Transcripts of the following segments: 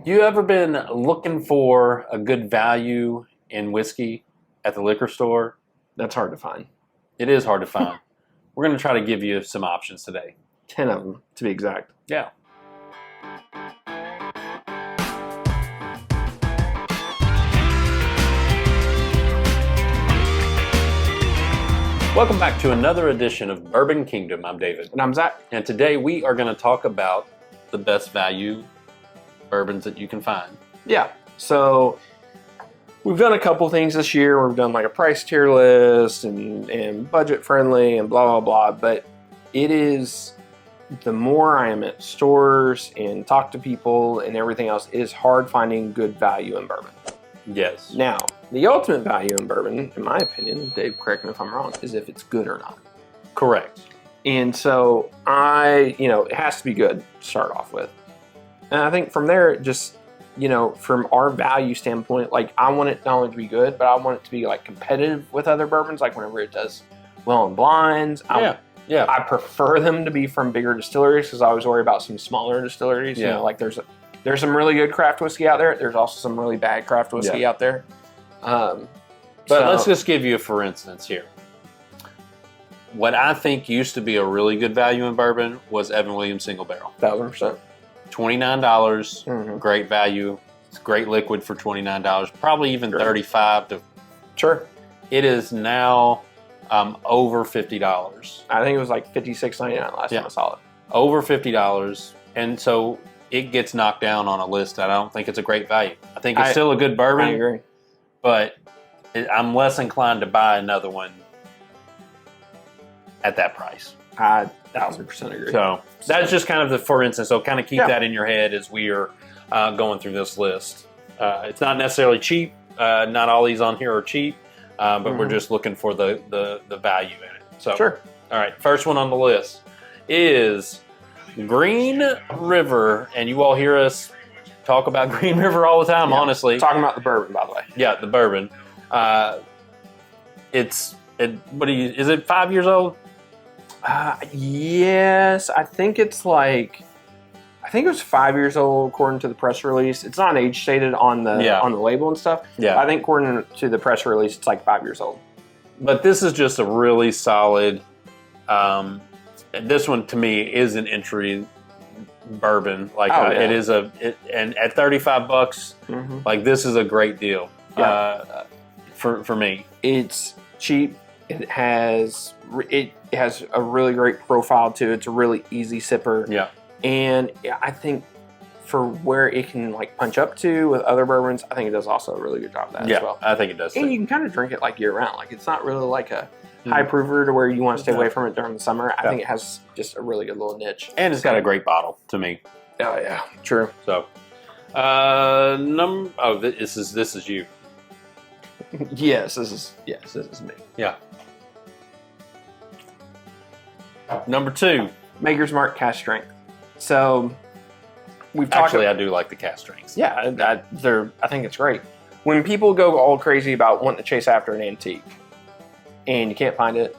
You ever been looking for a good value in whiskey at the liquor store? That's hard to find. It is hard to find. We're going to try to give you some options today. 10 of them, to be exact. Yeah. Welcome back to another edition of Bourbon Kingdom. I'm David. And I'm Zach. And today we are going to talk about the best value bourbons that you can find. Yeah, so we've done a couple things this year. We've done like a price tier list and budget friendly and blah, blah, blah. But it is, the more I am at stores and talk to people and everything else, it is hard finding good value in bourbon. Yes. Now, the ultimate value in bourbon, in my opinion, Dave, correct me if I'm wrong, is if it's good or not. Correct. And so it has to be good to start off with. And I think from there, just, from our value standpoint, like I want it not only to be good, but I want it to be like competitive with other bourbons. Like whenever it does well in blinds, Yeah. I prefer them to be from bigger distilleries because I always worry about some smaller distilleries. Yeah. Like there's some really good craft whiskey out there. There's also some really bad craft whiskey out there. But let's just give you a for instance here. What I think used to be a really good value in bourbon was Evan Williams Single Barrel. 1,000%. $29, Mm-hmm. great value. It's great liquid for $29, probably even Great. $35 to. Sure. It is now over $50. I think it was like $56.99 last time I saw it. Over $50, and so it gets knocked down on a list. I don't think it's a great value. I think it's still a good bourbon. I agree. But I'm less inclined to buy another one at that price. I 1,000% agree. So that's just kind of the for instance. So kind of keep that in your head as we are going through this list. It's not necessarily cheap. Not all these on here are cheap, but we're just looking for the value in it. So Sure. All right, first one on the list is Green River, and you all hear us talk about Green River all the time. Yeah. Honestly, Talking about the bourbon, by the way. yeah, the bourbon. Is it 5 years old? Yes, I think it was 5 years old according to the press release. It's not age stated on the label and stuff. Yeah. I think according to the press release, it's like 5 years old. But this is just a really solid. This one to me is an entry bourbon. Like it is and at $35, like this is a great deal. Yeah. For me, it's cheap. It has a really great profile too. It's a really easy sipper. Yeah. And I think for where it can like punch up to with other bourbons, I think it does also a really good job of that as well. I think it does. And you can kind of drink it like year round. Like it's not really like a high proofer to where you want to stay away from it during the summer. I think it has just a really good little niche. And it's got a great bottle to me. Oh yeah, true. So, this is you. Yes, this is me. Yeah. Number 2, Maker's Mark Cask Strength. So we've talked. Actually, I do like the cask strengths. Yeah, I think it's great. When people go all crazy about wanting to chase after an antique and you can't find it,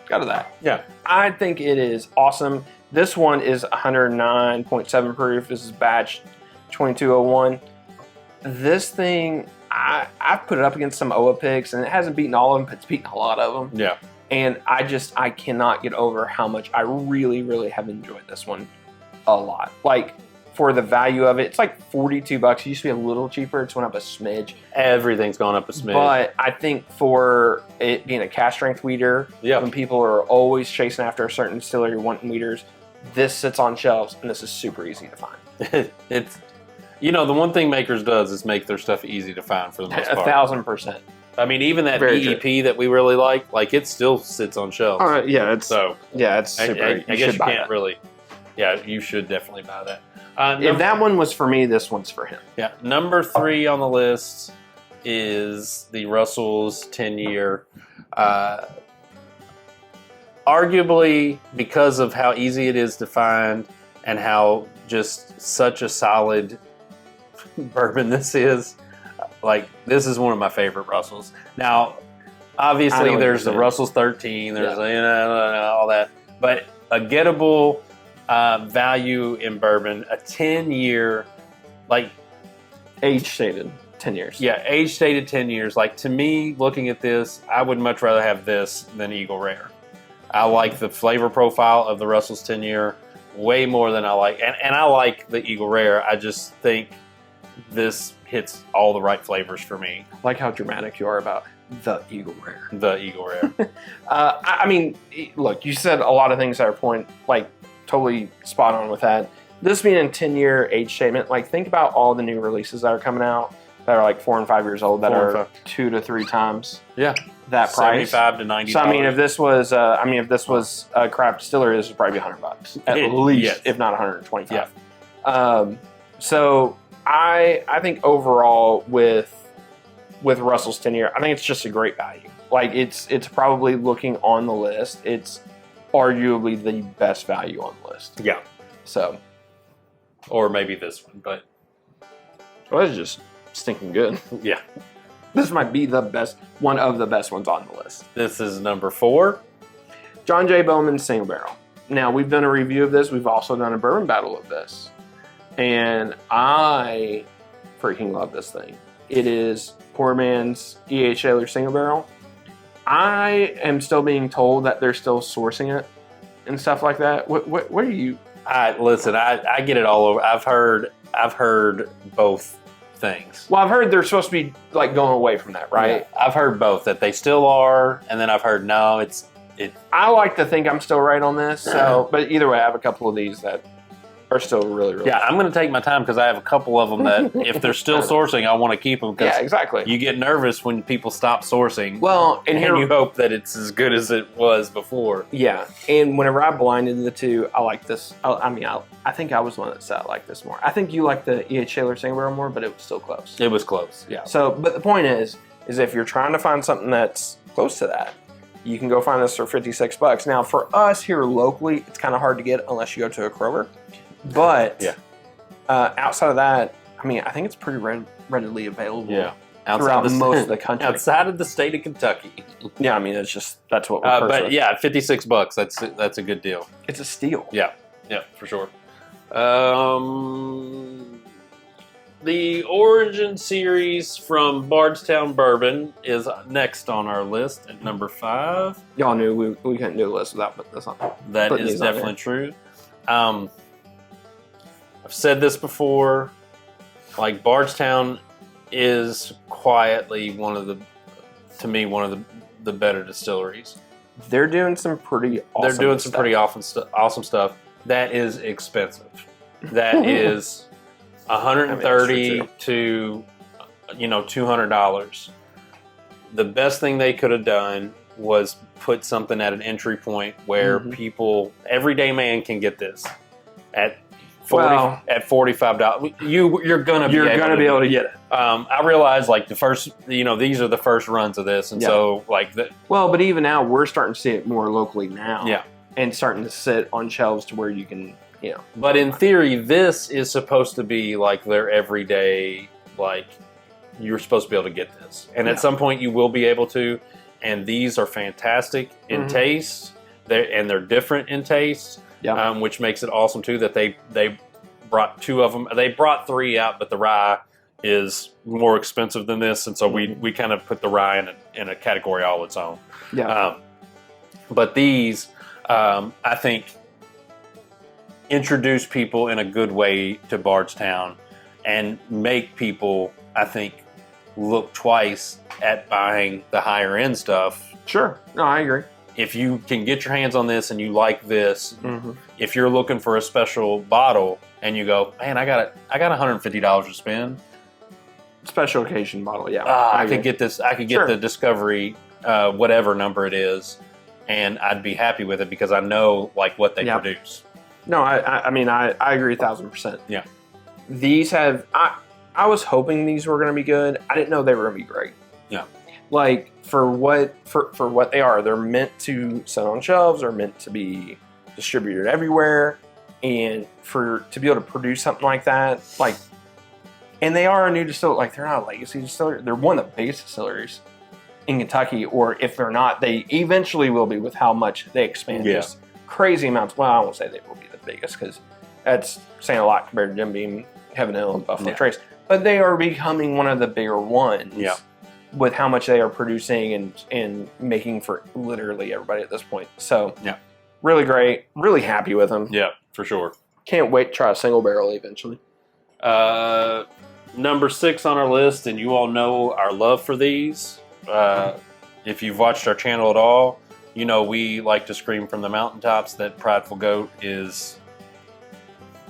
go to that. Yeah. I think it is awesome. This one is 109.7 proof. This is batch 2201. This thing, I've put it up against some OA picks, and it hasn't beaten all of them, but it's beaten a lot of them. Yeah. And I cannot get over how much I really, really have enjoyed this one a lot. Like, for the value of it, it's like $42. It used to be a little cheaper. It's went up a smidge. Everything's gone up a smidge. But I think for it being a cask strength weeder, when people are always chasing after a certain distillery wanting weeders, this sits on shelves, and this is super easy to find. It's, the one thing Makers does is make their stuff easy to find for the most part. 1,000%. I mean, even that Very EEP that we really like it still sits on shelves. It's super. I guess you can't really. Yeah, you should definitely buy that. If that one was for me, this one's for him. Yeah, number 3 on the list is the Russell's 10-year. Arguably, because of how easy it is to find and how just such a solid bourbon this is, like this is one of my favorite Russells. Now, obviously, there's the Russell's 13, there's all that, but a gettable value in bourbon, a 10-year like Age stated 10 years. yeah, age stated 10 years. Like to me, looking at this, I would much rather have this than Eagle Rare. I like the flavor profile of the Russell's 10 year way more than I like, and I like the Eagle Rare. I just think this hits all the right flavors for me. I like how dramatic you are about the Eagle Rare. The Eagle Rare. I mean, look, you said a lot of things that are totally spot on with that. This being a 10-year age statement, like think about all the new releases that are coming out that are like 4 and 5 years old that are 2 to 3 times yeah, that price. $75 to $90. So I mean, if this was a craft distillery, this would probably be $100 at least, yes. if not 125. Yeah. So I think overall with Russell's 10 year, I think it's just a great value. Like it's probably looking on the list. It's arguably the best value on the list. Yeah. So, or maybe this one, but well, it's just stinking good. Yeah. This might be one of the best ones on the list. This is number 4. John J. Bowman Single Barrel. Now, we've done a review of this. We've also done a bourbon battle of this. And I freaking love this thing. It is Poor Man's E.H. Taylor Single Barrel. I am still being told that they're still sourcing it and stuff like that. What are you... Listen, I get it all over. I've heard both things. Well, I've heard they're supposed to be like going away from that, right? Yeah, I've heard both, that they still are, and then I've heard no, it. I like to think I'm still right on this. So, but either way, I have a couple of these that are still really Yeah, I'm going to take my time because I have a couple of them that if they're still sourcing, I want to keep them. Yeah, exactly. You get nervous when people stop sourcing. Well, and you hope that it's as good as it was before. Yeah, and whenever I blinded the two, I like this. I think I was the one that said I like this more. I think you like the E.H. Taylor Single Barrel more, but it was still close. It was close, yeah. So, but the point is if you're trying to find something that's close to that, you can go find this for $56. Now, for us here locally, it's kind of hard to get unless you go to a Kroger. But yeah. Outside of that, I mean, I think it's pretty readily available. Yeah. Throughout most of the country. Outside of the state of Kentucky. Yeah, I mean, that's what we're but yeah, $56, that's a good deal. It's a steal. Yeah, for sure. The Origin series from Bardstown Bourbon is next on our list at number 5. Y'all knew we couldn't do a list without putting this on. That is definitely true. I've said this before, like Bardstown is quietly one of the better distilleries. They're doing some pretty awesome stuff. That is expensive. That is $130 to $200. The best thing they could have done was put something at an entry point where everyday man can get this at $45. You're gonna be able to get it. I realize like the first, these are the first runs of this, and so like but even now we're starting to see it more locally now. Yeah, and starting to sit on shelves to where you can, But in theory, this is supposed to be like their everyday, like you're supposed to be able to get this, and at some point you will be able to. And these are fantastic in taste. They're different in taste. Yeah. Which makes it awesome too that they brought 2 of them. They brought 3 out, but the rye is more expensive than this, and so we kind of put the rye in a category all its own. Yeah. But these, I think, introduce people in a good way to Bardstown and make people, I think, look twice at buying the higher end stuff. Sure. No, I agree. If you can get your hands on this and you like this, if you're looking for a special bottle and you go, man, I got $150 to spend. Special occasion bottle, yeah. I could get this. I could get the Discovery, whatever number it is, and I'd be happy with it because I know like what they produce. No, I mean I agree 1,000%. Yeah. These have I was hoping these were going to be good. I didn't know they were going to be great. Yeah. Like for what they are, they're meant to sit on shelves. They're meant to be distributed everywhere, and to be able to produce something like that, like, and they are a new distillery. Like they're not a legacy distillery. They're one of the biggest distilleries in Kentucky, or if they're not, they eventually will be with how much they expand. Just crazy amounts. Well, I won't say they will be the biggest because that's saying a lot compared to Jim Beam Heaven Hill and Buffalo Trace. But they are becoming one of the bigger ones. Yeah. With how much they are producing and making for literally everybody at this point. So, really great. Really happy with them. Yeah, for sure. Can't wait to try a single barrel eventually. Number 6 on our list, and you all know our love for these. If you've watched our channel at all, you know we like to scream from the mountaintops that Prideful Goat is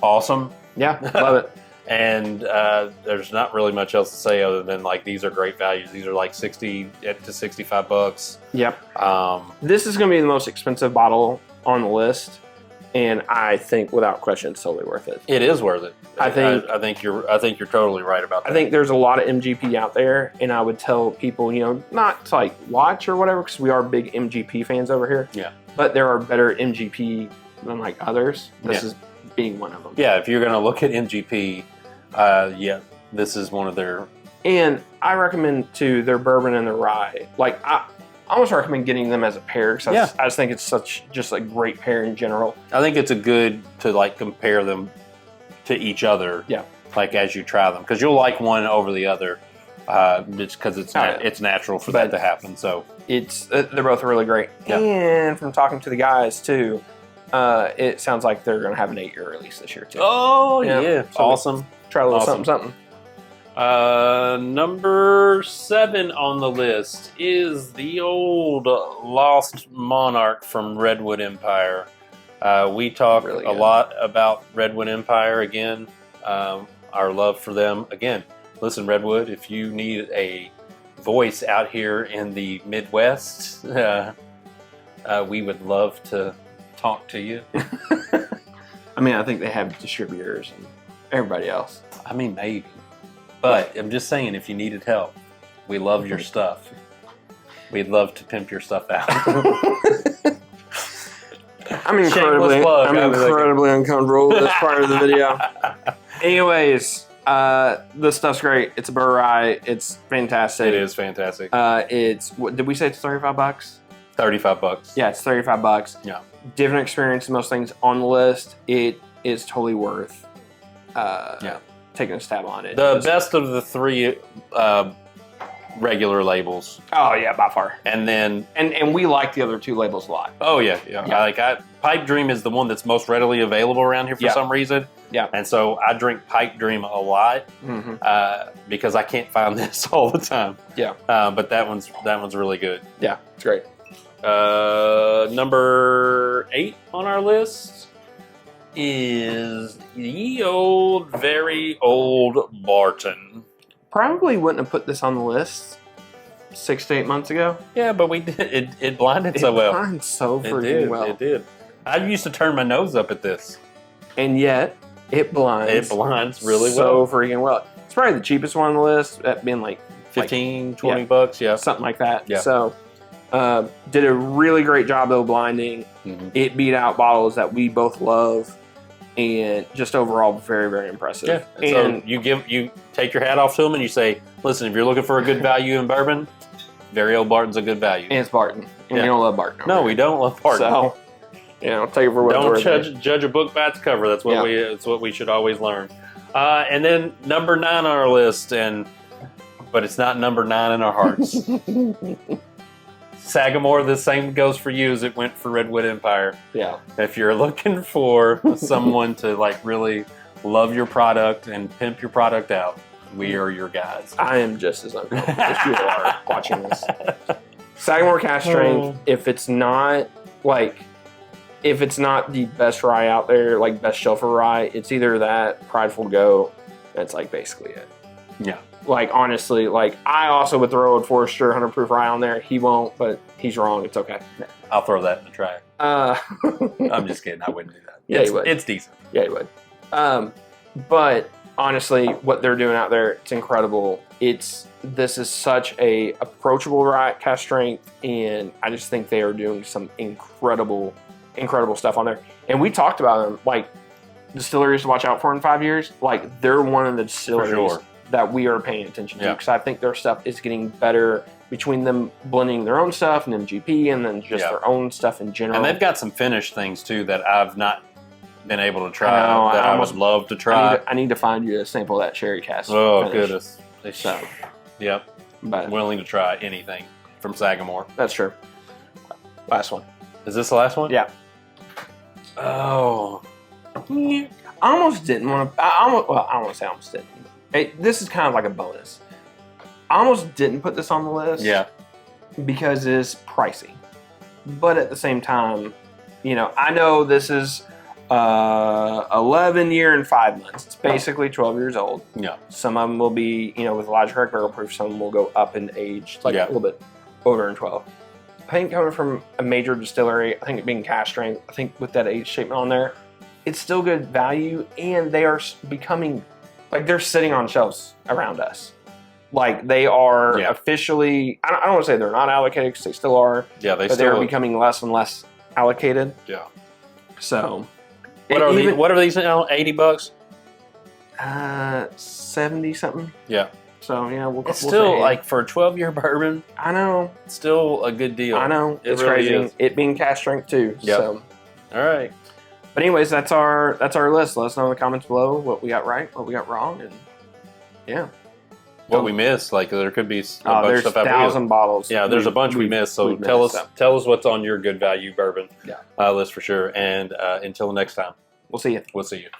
awesome. Yeah, love it. And there's not really much else to say other than like these are great values. These are like $60 to $65. Yep. This is going to be the most expensive bottle on the list, and I think without question it's totally worth it. It is worth it. I think you're totally right about that. I think there's a lot of MGP out there, and I would tell people, you know, not to like watch or whatever, because we are big MGP fans over here. Yeah. But there are better MGP than like others. This is being one of them. Yeah. If you're going to look at MGP. This is one of their... And I recommend, too, their bourbon and their rye. Like, I almost recommend getting them as a pair, because I just think it's just a great pair in general. I think it's a good to, like, compare them to each other, like, as you try them. Because you'll like one over the other, just because it's natural for that to happen, so... They're both really great. Yeah. And from talking to the guys, too, it sounds like they're going to have an 8-year release this year, too. Oh, yeah. So awesome. Try a little something. Number 7 on the list is the old Lost Monarch from Redwood Empire. We talk a lot about Redwood Empire again. Our love for them. Again, listen, Redwood, if you need a voice out here in the Midwest, we would love to talk to you. I mean, I think they have distributors and everybody else. I mean, maybe. But I'm just saying, if you needed help, we love your stuff. We'd love to pimp your stuff out. I'm incredibly uncomfortable with this part of the video. Anyways, the stuff's great. It's a burr rye. It's fantastic. It is fantastic. Did we say it's $35? $35. Yeah, it's $35. Yeah. Different experience than most things on the list. It is totally worth taking a stab on it. The best of the 3 regular labels. Oh yeah, by far. And then and we like the other 2 labels a lot. Oh yeah. Pipe Dream is the one that's most readily available around here for some reason. Yeah. And so I drink Pipe Dream a lot because I can't find this all the time. Yeah. But that one's really good. Yeah, it's great. Number 8 on our list is the very old Barton. Probably wouldn't have put this on the list 6 to 8 months ago. Yeah, but we did. It blinded so well. It blinded so freaking well. It did. I used to turn my nose up at this. And yet, it blinds. It blinds really so freaking well. It's probably the cheapest one on the list, that being like $15, $20, something like that. Yeah. So, did a really great job though blinding. It beat out bottles that we both love, and just overall very, very impressive. Yeah. And so you take your hat off to them and you say, listen, if you're looking for a good value in bourbon, very old Barton's a good value. And it's Barton. And we don't love Barton. No, we don't love Barton. So, take it for what it's worth. Don't judge a book by its cover. That's what we should always learn. And then number 9 on our list, but it's not number 9 in our hearts. Sagamore, the same goes for you as it went for Redwood Empire. Yeah. If you're looking for someone to like really love your product and pimp your product out, we are your guys. I am just as uncomfortable as you are watching this. Sagamore cask strength, if it's not the best rye out there, like best shelf of rye, it's either that, Prideful Goat, that's like basically it. Yeah. Like, honestly, like, I also would throw a Forester 100 proof rye on there. He won't, but he's wrong. It's okay. I'll throw that in the track. I'm just kidding. I wouldn't do that. Yeah, you would. It's decent. Yeah, you would. But honestly, what they're doing out there, it's incredible. This is such a approachable rye cask strength, and I just think they are doing some incredible stuff on there. And we talked about them, like, distilleries to watch out for in 5 years. Like, they're one of the distilleries that we are paying attention to, because I think their stuff is getting better between them blending their own stuff and MGP and then just their own stuff in general. And they've got some finished things too that I've not been able to try I that I almost- would love to try. I need to find you a sample of that sherry cask. Oh, finish. goodness. So, Yep. but I'm willing to try anything from Sagamore. that's true. Last one. Is this the last one? Yeah. Oh. I almost didn't want to. I won't say I almost didn't. This is kind of like a bonus. I almost didn't put this on the list. Yeah. Because it's pricey. But at the same time, I know this is 11 year and 5 months. It's basically 12 years old. Yeah. Some of them will be, with Elijah Craig barrel proof. Some of them will go up in age, like a little bit older than 12. I think coming from a major distillery, I think it being cask strength, I think with that age statement on there, it's still good value, and they are becoming, like, they're sitting on shelves around us. Like, they are officially, I don't want to say they're not allocated, because they still are. Yeah, but they're becoming less and less allocated. Yeah. So. What are these now? $80? 70 something. Yeah. So, we'll still, say, like, for a 12-year bourbon, I know. it's still a good deal. I know. It's really crazy. is. It being cask strength, too. Yep. So. All right. But anyways, that's our list. Let us know in the comments below what we got right, what we got wrong, and yeah. What we missed, like there could be a bunch of there's stuff 1,000 bottles. Yeah, there's a bunch we missed. So tell us what's on your good value bourbon list for sure. And until next time, we'll see you. We'll see you.